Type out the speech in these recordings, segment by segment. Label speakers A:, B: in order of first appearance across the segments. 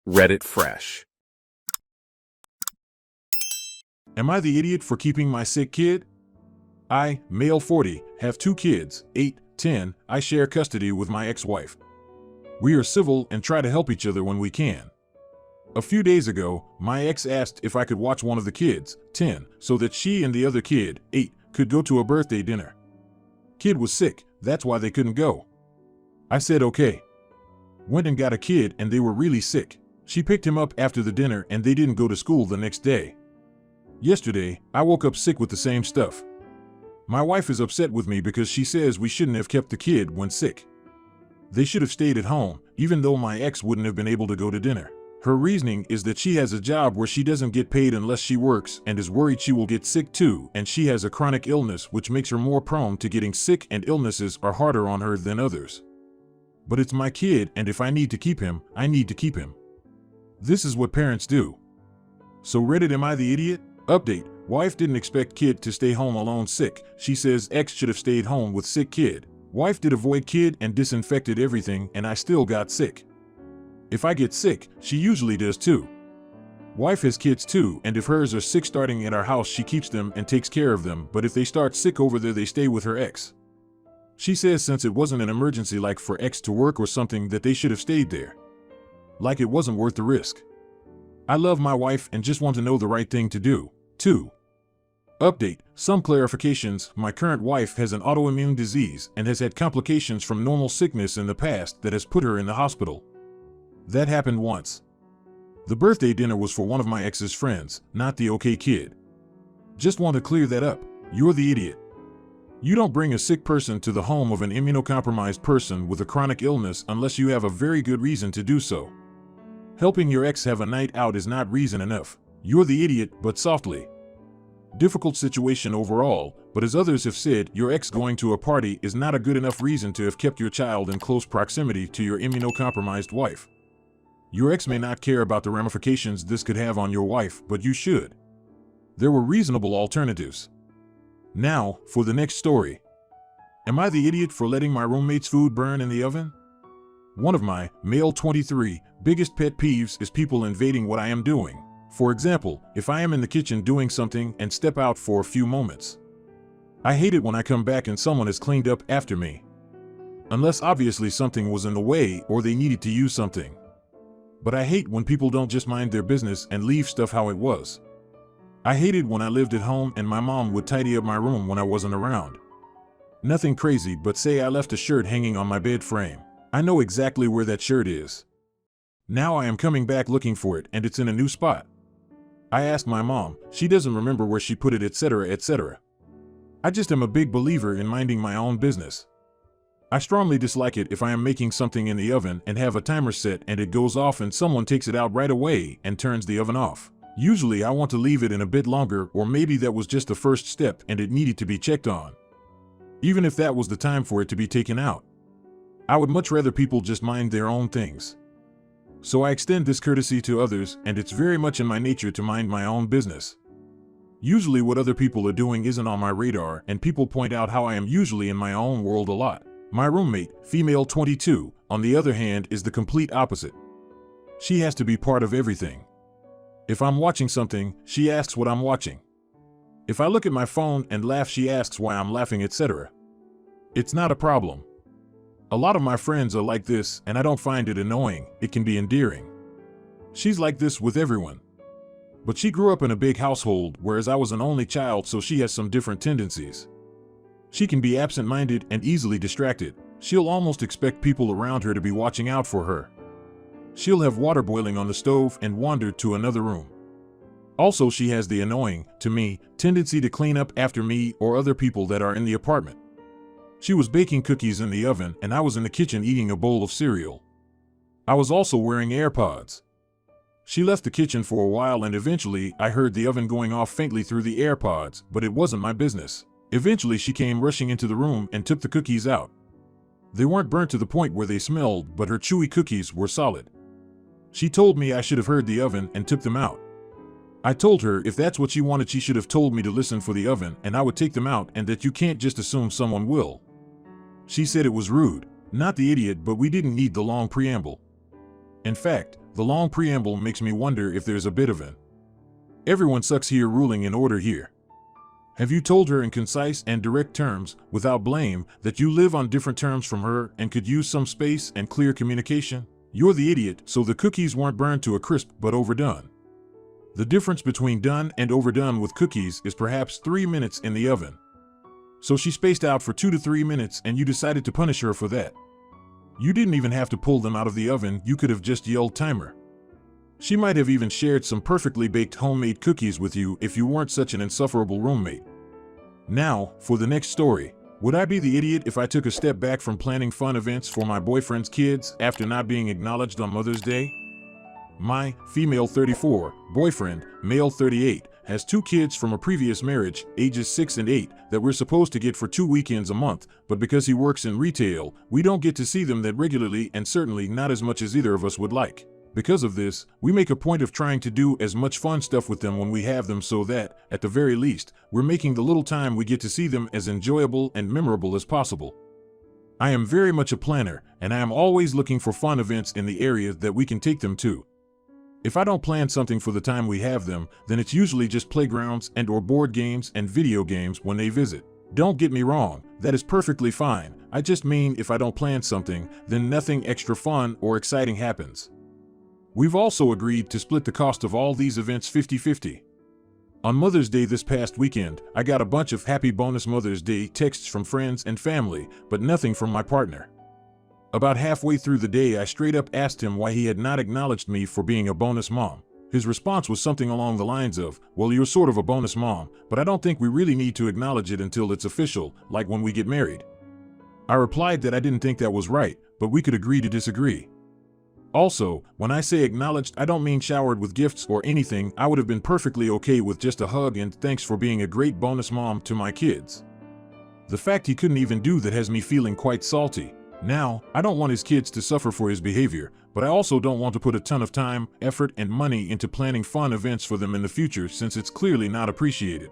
A: Reddit fresh.
B: Am I the idiot for keeping my sick kid? I, male 40, have 2 kids, 8, 10. I share custody with my ex-wife. We are civil and try to help each other when we can. A few days ago, my ex asked if I could watch one of the kids, 10, so that she and the other kid, 8, could go to a birthday dinner. Kid was sick, that's why they couldn't go. I said okay. Went and got a kid and they were really sick. She picked him up after the dinner and they didn't go to school the next day. Yesterday, I woke up sick with the same stuff. My wife is upset with me because she says we shouldn't have kept the kid when sick. They should have stayed at home, even though my ex wouldn't have been able to go to dinner. Her reasoning is that she has a job where she doesn't get paid unless she works and is worried she will get sick too, and she has a chronic illness which makes her more prone to getting sick, and illnesses are harder on her than others. But it's my kid, and if I need to keep him, I need to keep him. This is what parents do. So Reddit, am I the idiot? Update: wife didn't expect kid to stay home alone sick. She says ex should have stayed home with sick kid. Wife did avoid kid and disinfected everything, and I still got sick. If I get sick, she usually does too. Wife has kids too, and if hers are sick starting at our house, she keeps them and takes care of them, but if they start sick over there, they stay with her ex. She says since it wasn't an emergency like for ex to work or something, that they should have stayed there. Like it wasn't worth the risk. I love my wife and just want to know the right thing to do. 2. Update: some clarifications. My current wife has an autoimmune disease and has had complications from normal sickness in the past that has put her in the hospital. That happened once. The birthday dinner was for one of my ex's friends, not the okay kid. Just want to clear that up. You're the idiot. You don't bring a sick person to the home of an immunocompromised person with a chronic illness unless you have a very good reason to do so. Helping your ex have a night out is not reason enough. You're the idiot, but softly. Difficult situation overall, but as others have said, your ex going to a party is not a good enough reason to have kept your child in close proximity to your immunocompromised wife. Your ex may not care about the ramifications this could have on your wife, but you should. There were reasonable alternatives. Now, for the next story. Am I the idiot for letting my roommate's food burn in the oven? One of my, male 23, biggest pet peeves is people invading what I am doing. For example, if I am in the kitchen doing something and step out for a few moments. I hate it when I come back and someone has cleaned up after me. Unless obviously something was in the way or they needed to use something. But I hate when people don't just mind their business and leave stuff how it was. I hated when I lived at home and my mom would tidy up my room when I wasn't around. Nothing crazy, but say I left a shirt hanging on my bed frame. I know exactly where that shirt is. Now I am coming back looking for it and it's in a new spot. I asked my mom, she doesn't remember where she put it, etc., etc. I just am a big believer in minding my own business. I strongly dislike it if I am making something in the oven and have a timer set and it goes off and someone takes it out right away and turns the oven off. Usually I want to leave it in a bit longer, or maybe that was just the first step and it needed to be checked on. Even if that was the time for it to be taken out. I would much rather people just mind their own things. So I extend this courtesy to others, and it's very much in my nature to mind my own business. Usually what other people are doing isn't on my radar, and people point out how I am usually in my own world a lot. My roommate, female 22, on the other hand, is the complete opposite. She has to be part of everything. If I'm watching something, she asks what I'm watching. If I look at my phone and laugh, she asks why I'm laughing, etc. It's not a problem. A lot of my friends are like this, and I don't find it annoying. It can be endearing. She's like this with everyone. But she grew up in a big household, whereas I was an only child, so she has some different tendencies. She can be absent-minded and easily distracted. She'll almost expect people around her to be watching out for her. She'll have water boiling on the stove and wander to another room. Also, she has the annoying, to me, tendency to clean up after me or other people that are in the apartment. She was baking cookies in the oven and I was in the kitchen eating a bowl of cereal. I was also wearing AirPods. She left the kitchen for a while and eventually I heard the oven going off faintly through the AirPods, but it wasn't my business. Eventually she came rushing into the room and took the cookies out. They weren't burnt to the point where they smelled, but her chewy cookies were solid. She told me I should have heard the oven and took them out. I told her if that's what she wanted, she should have told me to listen for the oven and I would take them out, and that you can't just assume someone will. She said it was rude. Not the idiot, but we didn't need the long preamble. In fact, The long preamble makes me wonder if there's a bit of an everyone sucks here ruling in order here. Have you told her in concise and direct terms, without blame, that you live on different terms from her and could use some space and clear communication? You're the idiot, so the cookies weren't burned to a crisp but overdone. The difference between done and overdone with cookies is perhaps 3 minutes in the oven. So she spaced out for 2 to 3 minutes and you decided to punish her for that. You didn't even have to pull them out of the oven, you could have just yelled timer. She might have even shared some perfectly baked homemade cookies with you if you weren't such an insufferable roommate. Now, for the next story. Would I be the idiot if I took a step back from planning fun events for my boyfriend's kids after not being acknowledged on Mother's Day? My female 34 boyfriend, male 38, has 2 kids from a previous marriage, ages 6 and 8, that we're supposed to get for 2 weekends a month, but because he works in retail, we don't get to see them that regularly and certainly not as much as either of us would like. Because of this, we make a point of trying to do as much fun stuff with them when we have them so that, at the very least, we're making the little time we get to see them as enjoyable and memorable as possible. I am very much a planner, and I am always looking for fun events in the area that we can take them to. If I don't plan something for the time we have them, then it's usually just playgrounds and/or board games and video games when they visit. Don't get me wrong, that is perfectly fine. I just mean if I don't plan something, then nothing extra fun or exciting happens. We've also agreed to split the cost of all these events 50-50. On Mother's Day this past weekend, I got a bunch of happy bonus Mother's Day texts from friends and family, but nothing from my partner. About halfway through the day, I straight up asked him why he had not acknowledged me for being a bonus mom. His response was something along the lines of, well, you're sort of a bonus mom, but I don't think we really need to acknowledge it until it's official, like when we get married. I replied that I didn't think that was right, but we could agree to disagree. Also, when I say acknowledged, I don't mean showered with gifts or anything. I would have been perfectly okay with just a hug and thanks for being a great bonus mom to my kids. The fact he couldn't even do that has me feeling quite salty. Now, I don't want his kids to suffer for his behavior, but I also don't want to put a ton of time, effort, and money into planning fun events for them in the future since it's clearly not appreciated.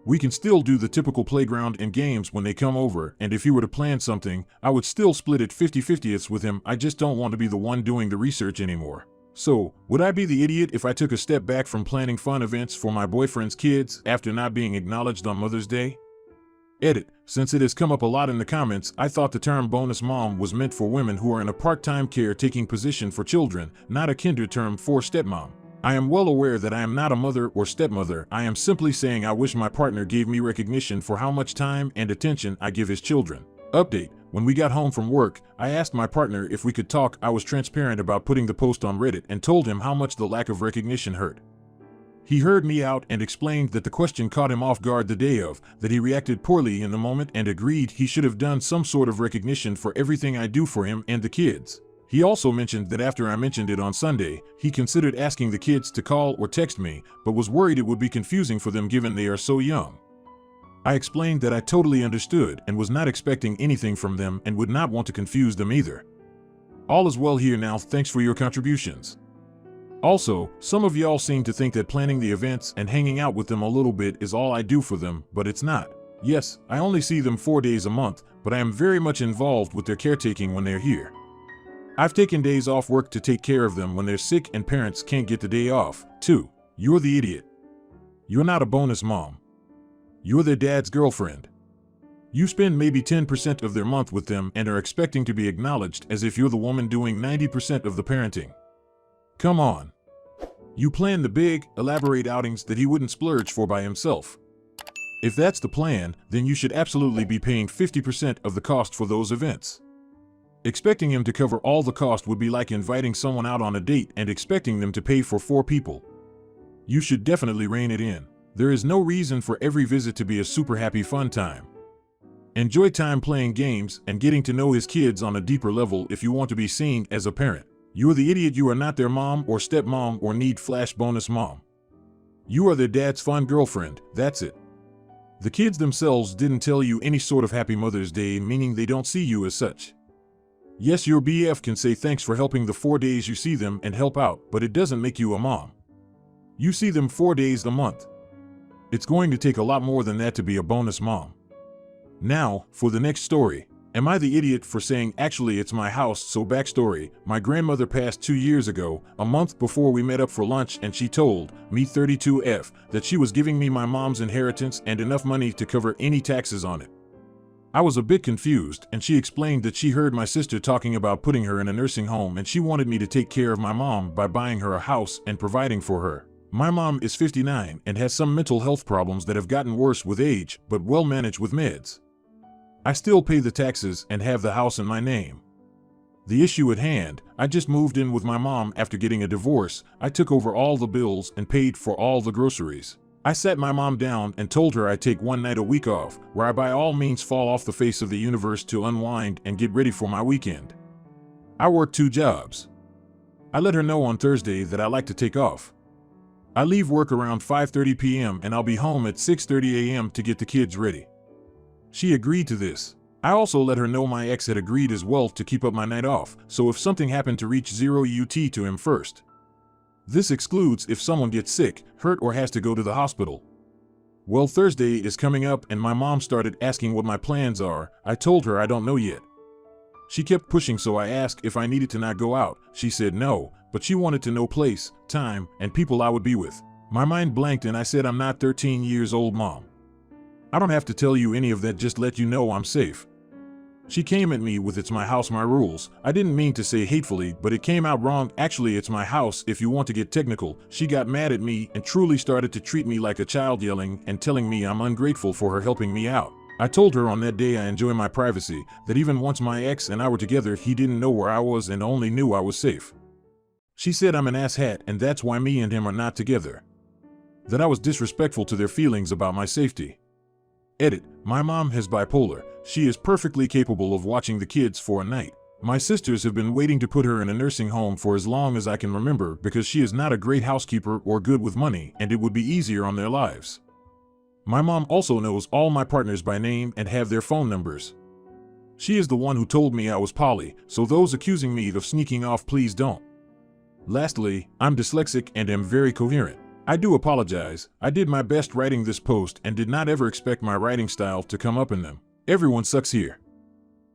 B: We can still do the typical playground and games when they come over, and if he were to plan something, I would still split it 50-50 with him. I just don't want to be the one doing the research anymore. So, would I be the idiot if I took a step back from planning fun events for my boyfriend's kids after not being acknowledged on Mother's Day? Edit. Since it has come up a lot in the comments, I thought the term bonus mom was meant for women who are in a part-time caretaking position for children, not a kinder term for stepmom. I am well aware that I am not a mother or stepmother. I am simply saying I wish my partner gave me recognition for how much time and attention I give his children. Update. When we got home from work, I asked my partner if we could talk. I was transparent about putting the post on Reddit and told him how much the lack of recognition hurt. He heard me out and explained that the question caught him off guard the day of, that he reacted poorly in the moment and agreed he should have done some sort of recognition for everything I do for him and the kids. He also mentioned that after I mentioned it on Sunday, he considered asking the kids to call or text me, but was worried it would be confusing for them given they are so young. I explained that I totally understood and was not expecting anything from them and would not want to confuse them either. All is well here now, thanks for your contributions. Also, some of y'all seem to think that planning the events and hanging out with them a little bit is all I do for them, but it's not. Yes, I only see them 4 days a month, but I am very much involved with their caretaking when they're here. I've taken days off work to take care of them when they're sick and parents can't get the day off, too. You're the idiot. You're not a bonus mom. You're their dad's girlfriend. You spend maybe 10% of their month with them and are expecting to be acknowledged as if you're the woman doing 90% of the parenting. Come on. You plan the big, elaborate outings that he wouldn't splurge for by himself. If that's the plan, then you should absolutely be paying 50% of the cost for those events. Expecting him to cover all the cost would be like inviting someone out on a date and expecting them to pay for 4 people. You should definitely rein it in. There is no reason for every visit to be a super happy fun time. Enjoy time playing games and getting to know his kids on a deeper level if you want to be seen as a parent. You are the idiot. You are not their mom or stepmom or need flash bonus mom. You are their dad's fun girlfriend, that's it. The kids themselves didn't tell you any sort of happy Mother's Day, meaning they don't see you as such. Yes, your BF can say thanks for helping the 4 days you see them and help out, but it doesn't make you a mom. You see them 4 days a month. It's going to take a lot more than that to be a bonus mom. Now, for the next story. Am I the idiot for saying actually it's my house? So backstory, my grandmother passed 2 years ago, a month before we met up for lunch, and she told me 32F that she was giving me my mom's inheritance and enough money to cover any taxes on it. I was a bit confused, and she explained that she heard my sister talking about putting her in a nursing home and she wanted me to take care of my mom by buying her a house and providing for her. My mom is 59 and has some mental health problems that have gotten worse with age, but well managed with meds. I still pay the taxes and have the house in my name. The issue at hand, I just moved in with my mom after getting a divorce. I took over all the bills and paid for all the groceries. I sat my mom down and told her I'd take one night a week off, where I by all means fall off the face of the universe to unwind and get ready for my weekend. I work 2 jobs. I let her know on Thursday that I like to take off. I leave work around 5:30 p.m. and I'll be home at 6:30 a.m. to get the kids ready. She agreed to this. I also let her know my ex had agreed as well to keep up my night off, so if something happened to reach 0 UT to him first. This excludes if someone gets sick, hurt, or has to go to the hospital. Well, Thursday is coming up and my mom started asking what my plans are. I told her I don't know yet. She kept pushing, so I asked if I needed to not go out. She said no, but she wanted to know place, time, and people I would be with. My mind blanked and I said, I'm not 13 years old, Mom. I don't have to tell you any of that, just let you know I'm safe. She came at me with it's my house, my rules. I didn't mean to say hatefully, but it came out wrong. Actually, it's my house if you want to get technical. She got mad at me and truly started to treat me like a child, yelling and telling me I'm ungrateful for her helping me out. I told her on that day I enjoy my privacy, that even once my ex and I were together, he didn't know where I was and only knew I was safe. She said I'm an asshat and that's why me and him are not together. That I was disrespectful to their feelings about my safety. Edit, my mom has bipolar. She is perfectly capable of watching the kids for a night. My sisters have been waiting to put her in a nursing home for as long as I can remember because she is not a great housekeeper or good with money, and it would be easier on their lives. My mom also knows all my partners by name and have their phone numbers. She is the one who told me I was poly, so those accusing me of sneaking off, please don't. Lastly, I'm dyslexic and am very coherent. I do apologize. I did my best writing this post and did not ever expect my writing style to come up in them. Everyone sucks here.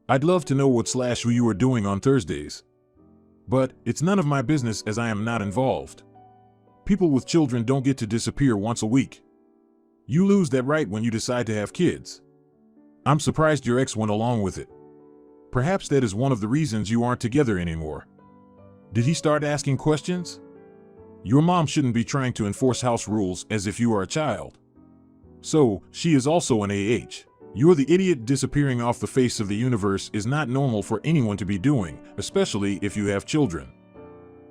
B: I'd love to know who you are doing on Thursdays. But it's none of my business as I am not involved. People with children don't get to disappear once a week. You lose that right when you decide to have kids. I'm surprised your ex went along with it. Perhaps that is one of the reasons you aren't together anymore. Did he start asking questions? Your mom shouldn't be trying to enforce house rules as if you are a child. So, she is also an AH. You're the idiot. Disappearing off the face of the universe is not normal for anyone to be doing, especially if you have children.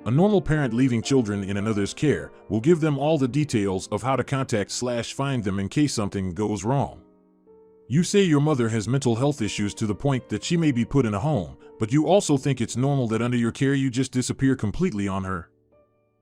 B: A normal parent leaving children in another's care will give them all the details of how to contact/find them in case something goes wrong. You say your mother has mental health issues to the point that she may be put in a home, but you also think it's normal that under your care you just disappear completely on her.